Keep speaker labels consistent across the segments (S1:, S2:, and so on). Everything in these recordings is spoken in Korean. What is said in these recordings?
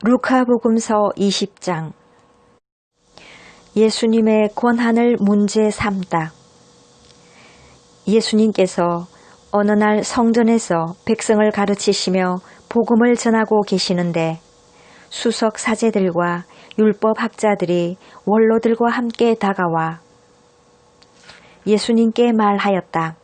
S1: 루카복음서 20장. 예수님의 권한을 문제 삼다. 예수님께서 어느 날 성전에서 백성을 가르치시며 복음을 전하고 계시는데 수석 사제들과 율법 학자들이 원로들과 함께 다가와 예수님께 말하였다.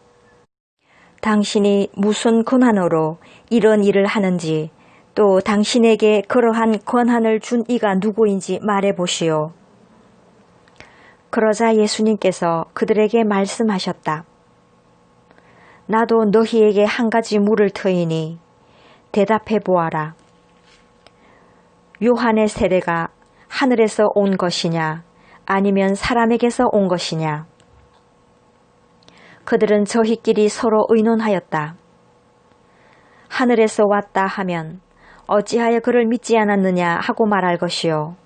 S1: 당신이 무슨 권한으로 이런 일을 하는지, 또 당신에게 그러한 권한을 준 이가 누구인지 말해보시오. 그러자 예수님께서 그들에게 말씀하셨다. 나도 너희에게 한 가지 물을 터이니 대답해 보아라. 요한의 세례가 하늘에서 온 것이냐, 아니면 사람에게서 온 것이냐? 그들은 저희끼리 서로 의논하였다. 하늘에서 왔다 하면 어찌하여 그를 믿지 않았느냐 하고 말할 것이요.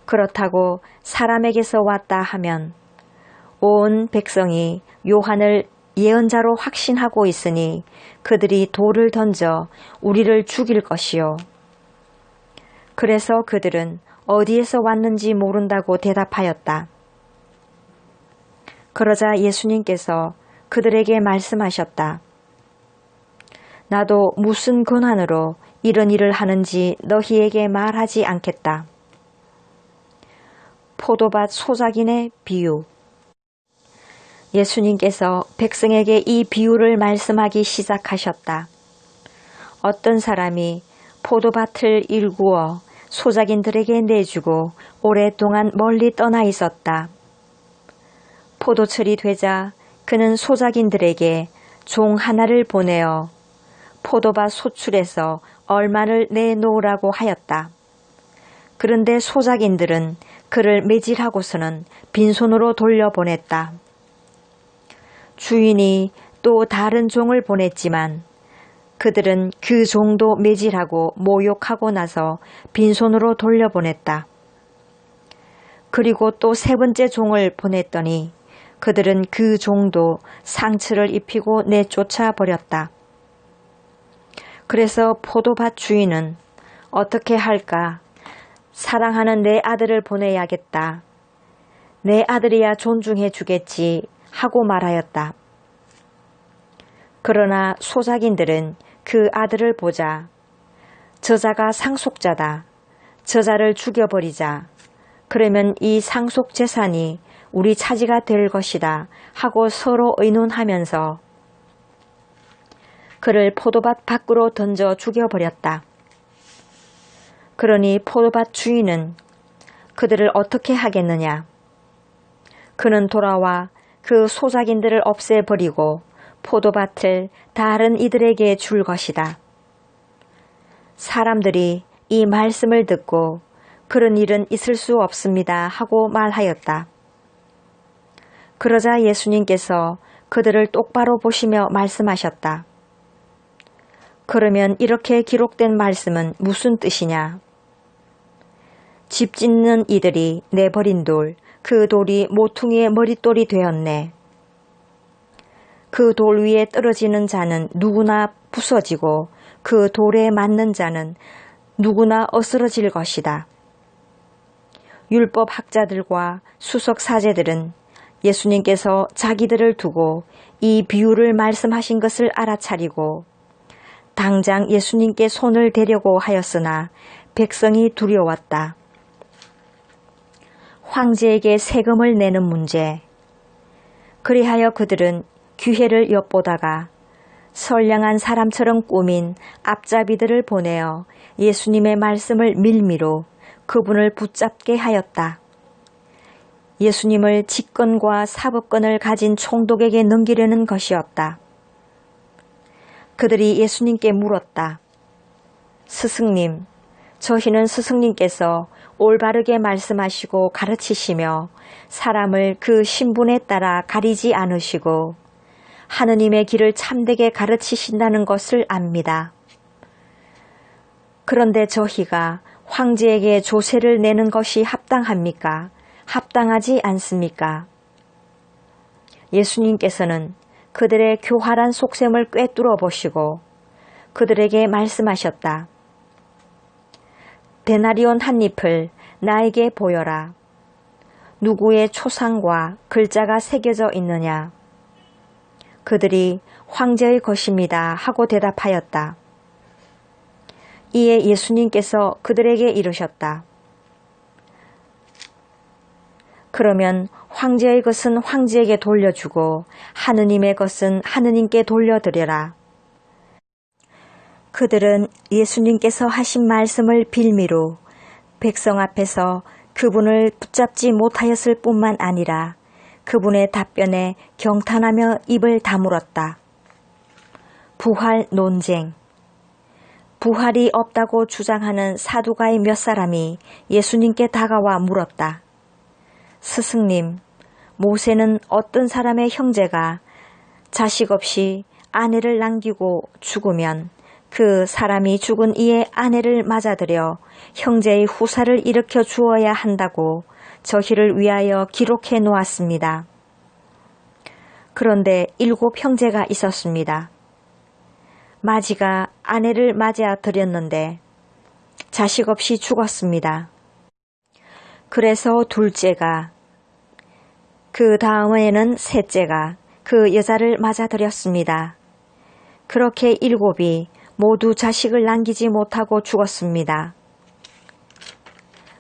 S1: 그렇다고 사람에게서 왔다 하면 온 백성이 요한을 예언자로 확신하고 있으니 그들이 돌을 던져 우리를 죽일 것이요. 그래서 그들은 어디에서 왔는지 모른다고 대답하였다. 그러자 예수님께서 그들에게 말씀하셨다. 나도 무슨 권한으로 이런 일을 하는지 너희에게 말하지 않겠다. 포도밭 소작인의 비유. 예수님께서 백성에게 이 비유를 말씀하기 시작하셨다. 어떤 사람이 포도밭을 일구어 소작인들에게 내주고 오랫동안 멀리 떠나 있었다. 포도철이 되자 그는 소작인들에게 종 하나를 보내어 포도밭 소출에서 얼마를 내놓으라고 하였다. 그런데 소작인들은 그를 매질하고서는 빈손으로 돌려보냈다. 주인이 또 다른 종을 보냈지만 그들은 그 종도 매질하고 모욕하고 나서 빈손으로 돌려보냈다. 그리고 또 세 번째 종을 보냈더니 그들은 그 종도 상처를 입히고 내쫓아 버렸다. 그래서 포도밭 주인은 어떻게 할까? 사랑하는 내 아들을 보내야겠다. 내 아들이야 존중해 주겠지 하고 말하였다. 그러나 소작인들은 그 아들을 보자 저자가 상속자다. 저자를 죽여버리자. 그러면 이 상속 재산이 우리 차지가 될 것이다 하고 서로 의논하면서 그를 포도밭 밖으로 던져 죽여버렸다. 그러니 포도밭 주인은 그들을 어떻게 하겠느냐? 그는 돌아와 그 소작인들을 없애버리고 포도밭을 다른 이들에게 줄 것이다. 사람들이 이 말씀을 듣고 그런 일은 있을 수 없습니다 하고 말하였다. 그러자 예수님께서 그들을 똑바로 보시며 말씀하셨다. 그러면 이렇게 기록된 말씀은 무슨 뜻이냐? 집 짓는 이들이 내버린 돌, 그 돌이 모퉁이의 머릿돌이 되었네. 그 돌 위에 떨어지는 자는 누구나 부서지고 그 돌에 맞는 자는 누구나 어스러질 것이다. 율법 학자들과 수석 사제들은 예수님께서 자기들을 두고 이 비유를 말씀하신 것을 알아차리고 당장 예수님께 손을 대려고 하였으나 백성이 두려웠다. 황제에게 세금을 내는 문제. 그리하여 그들은 기회를 엿보다가 선량한 사람처럼 꾸민 앞잡이들을 보내어 예수님의 말씀을 밀미로 그분을 붙잡게 하였다. 예수님을 직권과 사법권을 가진 총독에게 넘기려는 것이었다. 그들이 예수님께 물었다. 스승님, 저희는 스승님께서 올바르게 말씀하시고 가르치시며 사람을 그 신분에 따라 가리지 않으시고 하느님의 길을 참되게 가르치신다는 것을 압니다. 그런데 저희가 황제에게 조세를 내는 것이 합당합니까? 합당하지 않습니까? 예수님께서는 그들의 교활한 속셈을 꿰뚫어 보시고 그들에게 말씀하셨다. 데나리온 한 잎을 나에게 보여라. 누구의 초상과 글자가 새겨져 있느냐? 그들이 황제의 것입니다 하고 대답하였다. 이에 예수님께서 그들에게 이르셨다. 그러면 황제의 것은 황제에게 돌려주고 하느님의 것은 하느님께 돌려드려라. 그들은 예수님께서 하신 말씀을 빌미로 백성 앞에서 그분을 붙잡지 못하였을 뿐만 아니라 그분의 답변에 경탄하며 입을 다물었다. 부활 논쟁. 부활이 없다고 주장하는 사두가의 몇 사람이 예수님께 다가와 물었다. 스승님, 모세는 어떤 사람의 형제가 자식 없이 아내를 남기고 죽으면 그 사람이 죽은 이의 아내를 맞아들여 형제의 후사를 일으켜 주어야 한다고 저희를 위하여 기록해 놓았습니다. 그런데 7 형제가 있었습니다. 마지가 아내를 맞아들였는데 자식 없이 죽었습니다. 그래서 둘째가, 그 다음에는 셋째가 그 여자를 맞아들였습니다. 그렇게 7이 모두 자식을 남기지 못하고 죽었습니다.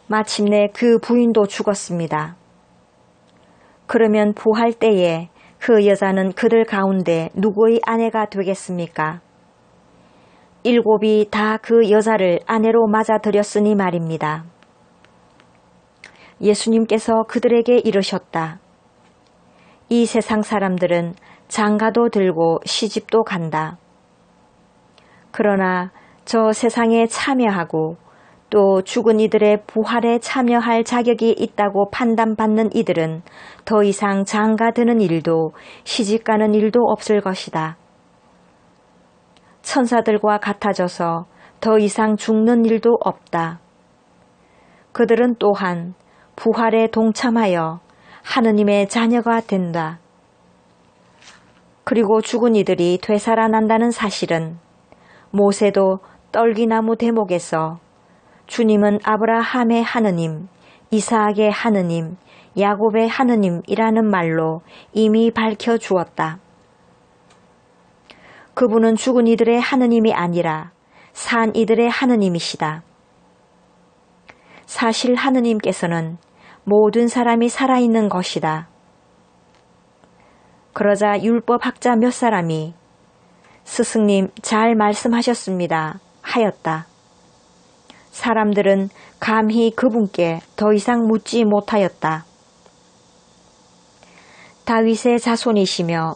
S1: 마침내 그 부인도 죽었습니다. 그러면 부활 때에 그 여자는 그들 가운데 누구의 아내가 되겠습니까? 7이 다 그 여자를 아내로 맞아들였으니 말입니다. 예수님께서 그들에게 이르셨다. 이 세상 사람들은 장가도 들고 시집도 간다. 그러나 저 세상에 참여하고 또 죽은 이들의 부활에 참여할 자격이 있다고 판단받는 이들은 더 이상 장가드는 일도 시집가는 일도 없을 것이다. 천사들과 같아져서 더 이상 죽는 일도 없다. 그들은 또한 부활에 동참하여 하느님의 자녀가 된다. 그리고 죽은 이들이 되살아난다는 사실은 모세도 떨기나무 대목에서 주님은 아브라함의 하느님, 이삭의 하느님, 야곱의 하느님이라는 말로 이미 밝혀주었다. 그분은 죽은 이들의 하느님이 아니라 산 이들의 하느님이시다. 사실 하느님께서는 모든 사람이 살아있는 것이다. 그러자 율법학자 몇 사람이 스승님 잘 말씀하셨습니다 하였다. 사람들은 감히 그분께 더 이상 묻지 못하였다. 다윗의 자손이시며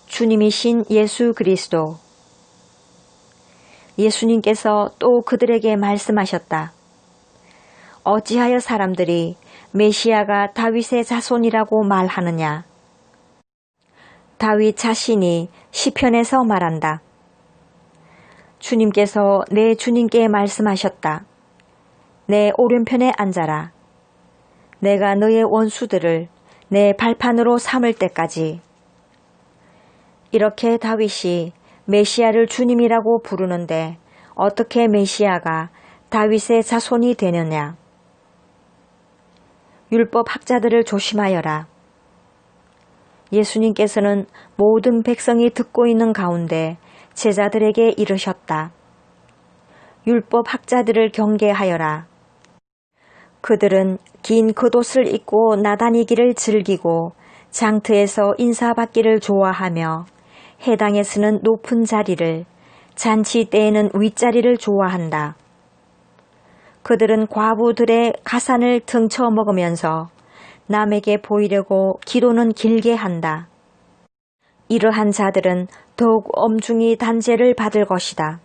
S1: 주님이신 예수 그리스도. 예수님께서 또 그들에게 말씀하셨다. 어찌하여 사람들이 메시아가 다윗의 자손이라고 말하느냐? 다윗 자신이 시편에서 말한다. 주님께서 내 주님께 말씀하셨다. 내 오른편에 앉아라. 내가 너의 원수들을 내 발판으로 삼을 때까지. 이렇게 다윗이 메시아를 주님이라고 부르는데 어떻게 메시아가 다윗의 자손이 되느냐? 율법 학자들을 조심하여라. 예수님께서는 모든 백성이 듣고 있는 가운데 제자들에게 이르셨다. 율법 학자들을 경계하여라. 그들은 긴 겉옷을 입고 나다니기를 즐기고 장터에서 인사받기를 좋아하며 해당에서는 높은 자리를, 잔치 때에는 윗자리를 좋아한다. 그들은 과부들의 가산을 등쳐 먹으면서 남에게 보이려고 기도는 길게 한다. 이러한 자들은 더욱 엄중히 단죄를 받을 것이다.